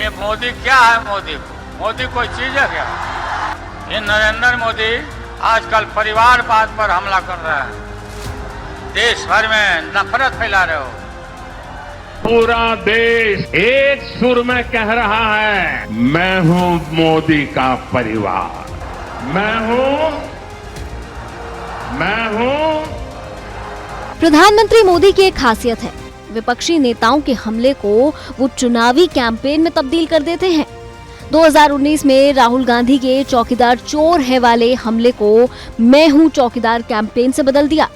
ये मोदी क्या है? मोदी कोई चीज है क्या? ये नरेंद्र मोदी आजकल परिवारवाद पर हमला कर रहा है, देश भर में नफरत फैला रहे हो। पूरा देश एक सुर में कह रहा है, मैं हूं मोदी का परिवार, मैं हूं। प्रधानमंत्री मोदी की एक खासियत है, विपक्षी नेताओं के हमले को वो चुनावी कैंपेन में तब्दील कर देते हैं। 2019 में राहुल गांधी के चौकीदार चोर है वाले हमले को मैं हूं चौकीदार कैंपेन से बदल दिया,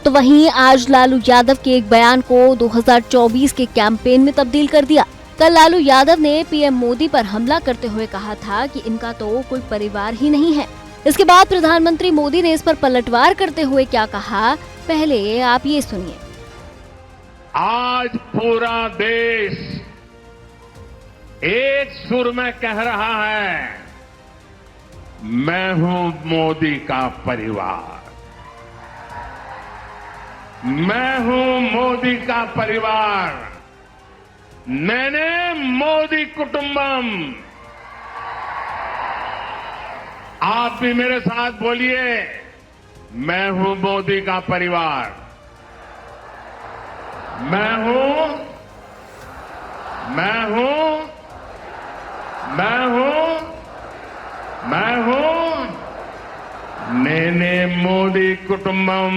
तो वहीं आज लालू यादव के एक बयान को 2024 के कैंपेन में तब्दील कर दिया। कल लालू यादव ने पीएम मोदी पर हमला करते हुए कहा था कि इनका तो कोई परिवार ही नहीं है। इसके बाद प्रधानमंत्री मोदी ने इस पर पलटवार करते हुए क्या कहा, पहले आप ये सुनिए। आज पूरा देश एक सुर में कह रहा है, मैं हूं मोदी का परिवार, मैं हूं मोदी का परिवार, मैंने मोदी कुटुंबम। आप भी मेरे साथ बोलिए, मैं हूं मोदी का परिवार, मैं हूं। नेने मोदी कुटुंबम,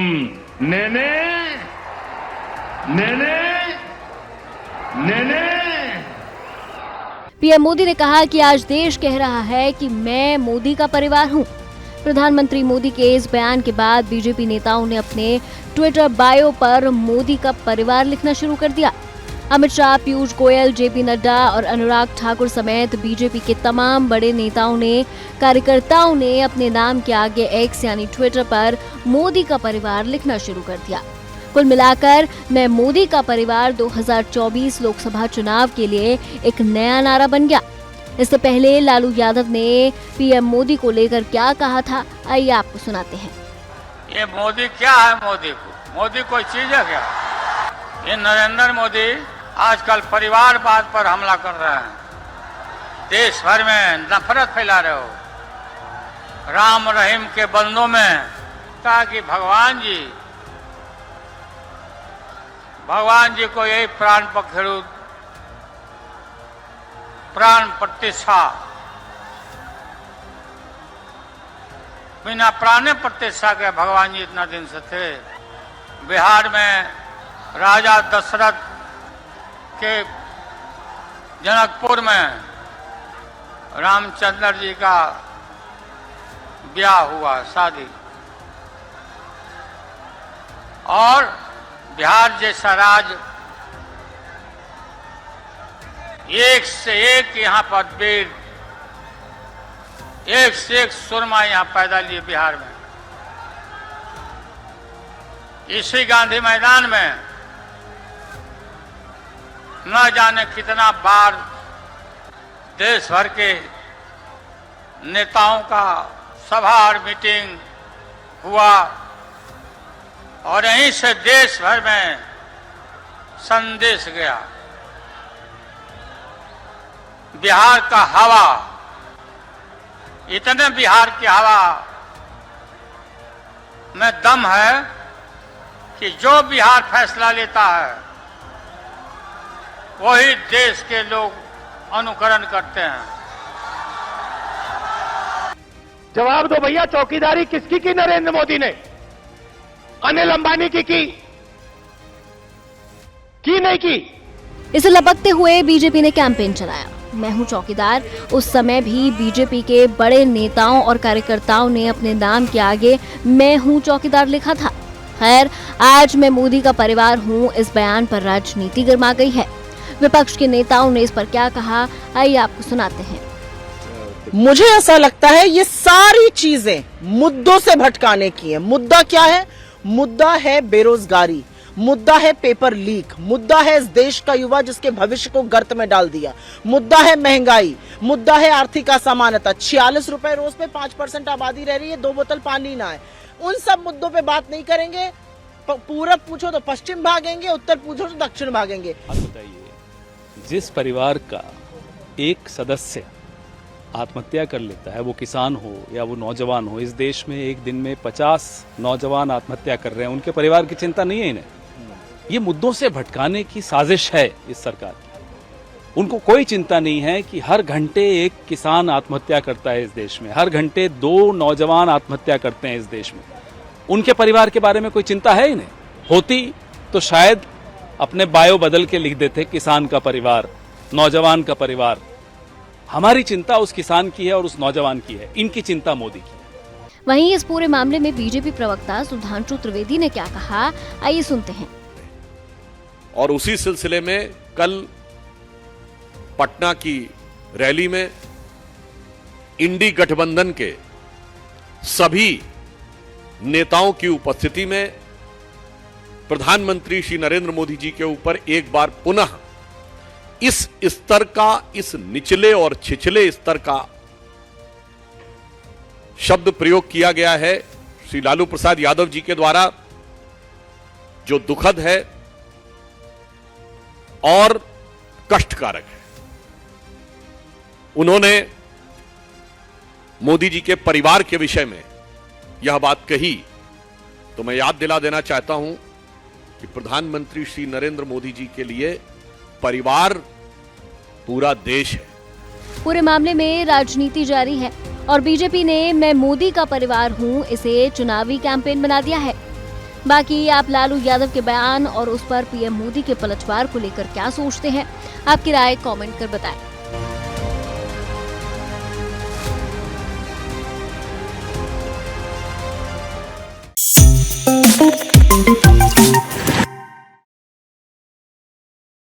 नेने। पीएम मोदी ने कहा कि आज देश कह रहा है कि मैं मोदी का परिवार हूं। प्रधानमंत्री मोदी के इस बयान के बाद बीजेपी नेताओं ने अपने ट्विटर बायो पर मोदी का परिवार लिखना शुरू कर दिया। अमित शाह, पीयूष गोयल, जेपी नड्डा और अनुराग ठाकुर समेत बीजेपी के तमाम बड़े नेताओं ने, कार्यकर्ताओं ने अपने नाम के आगे एक्स यानी ट्विटर पर मोदी का परिवार लिखना शुरू कर दिया। कुल मिलाकर मैं मोदी का परिवार 2024 लोकसभा चुनाव के लिए एक नया नारा बन गया। इससे पहले लालू यादव ने पीएम मोदी को लेकर क्या कहा था, आइए आपको सुनाते हैं। ये मोदी क्या है? मोदी कोई चीज है क्या? ये नरेंद्र मोदी आजकल परिवारवाद पर हमला कर रहा है, देश भर में नफरत फैला रहे हो। राम रहीम के बंदों में कहा कि भगवान जी को यही प्राण पखेरु, प्राण प्रतिष्ठा, बिना प्राण प्रतिष्ठा के भगवान जी इतना दिन से थे। बिहार में राजा दशरथ के जनकपुर में रामचंद्र जी का ब्याह हुआ, शादी, और बिहार जैसा राज्य एक से एक यहाँ पर वीर, एक से एक सुरमा यहाँ पैदा लिए बिहार में। इसी गांधी मैदान में न जाने कितना बार देश भर के नेताओं का सभा और मीटिंग हुआ, और यहीं से देश भर में संदेश गया। बिहार का हवा, इतने बिहार की हवा में दम है कि जो बिहार फैसला लेता है वही देश के लोग अनुकरण करते हैं। जवाब दो भैया, चौकीदारी किसकी की नरेंद्र मोदी ने? अनिल अंबानी की नहीं की? इसे लपकते हुए बीजेपी ने कैंपेन चलाया, मैं हूं चौकीदार। उस समय भी बीजेपी के बड़े नेताओं और कार्यकर्ताओं ने अपने नाम के आगे मैं हूं चौकीदार लिखा था। खैर, आज मैं मोदी का परिवार हूं, इस बयान पर राजनीति गर्मा गई है। विपक्ष के नेताओं ने इस पर क्या कहा, आइए आपको सुनाते हैं। मुझे ऐसा लगता है ये सारी चीजें मुद्दों से भटकाने की है। मुद्दा क्या है? मुद्दा है बेरोजगारी, मुद्दा है पेपर लीक, मुद्दा है इस देश का युवा जिसके भविष्य को गर्त में डाल दिया, मुद्दा है महंगाई, मुद्दा है आर्थिक असमानता। 46 रुपए रोज पे 5% आबादी रह रही है, 2 बोतल पानी ना है। उन सब मुद्दों पे बात नहीं करेंगे। पूरब पूछो तो पश्चिम भागेंगे, उत्तर पूछो तो दक्षिण भागेंगे। आप बताइए, जिस परिवार का एक सदस्य आत्महत्या कर लेता है, वो किसान हो या वो नौजवान हो, इस देश में एक दिन में 50 नौजवान आत्महत्या कर रहे हैं, उनके परिवार की चिंता नहीं है इन्हें? ये मुद्दों से भटकाने की साजिश है इस सरकार की। उनको कोई चिंता नहीं है कि हर घंटे एक किसान आत्महत्या करता है इस देश में, हर घंटे 2 नौजवान आत्महत्या करते हैं इस देश में। उनके परिवार के बारे में कोई चिंता है इन्हें? होती तो शायद अपने बायो बदल के लिख देते किसान का परिवार, नौजवान का परिवार। हमारी चिंता उस किसान की है और उस नौजवान की है, इनकी चिंता मोदी की है। वहीं इस पूरे मामले में बीजेपी प्रवक्ता सुधांशु त्रिवेदी ने क्या कहा, आइए सुनते हैं। और उसी सिलसिले में कल पटना की रैली में इंडी गठबंधन के सभी नेताओं की उपस्थिति में प्रधानमंत्री श्री नरेंद्र मोदी जी के ऊपर एक बार पुनः इस स्तर का, इस निचले और छिछले स्तर का शब्द प्रयोग किया गया है श्री लालू प्रसाद यादव जी के द्वारा, जो दुखद है और कष्टकारक है। उन्होंने मोदी जी के परिवार के विषय में यह बात कही, तो मैं याद दिला देना चाहता हूं कि प्रधानमंत्री श्री नरेंद्र मोदी जी के लिए परिवार पूरा देश है। पूरे मामले में राजनीति जारी है और बीजेपी ने मैं मोदी का परिवार हूं इसे चुनावी कैंपेन बना दिया है। बाकी आप लालू यादव के बयान और उस पर पीएम मोदी के पलटवार को लेकर क्या सोचते हैं? आपकी राय कमेंट कर बताएं।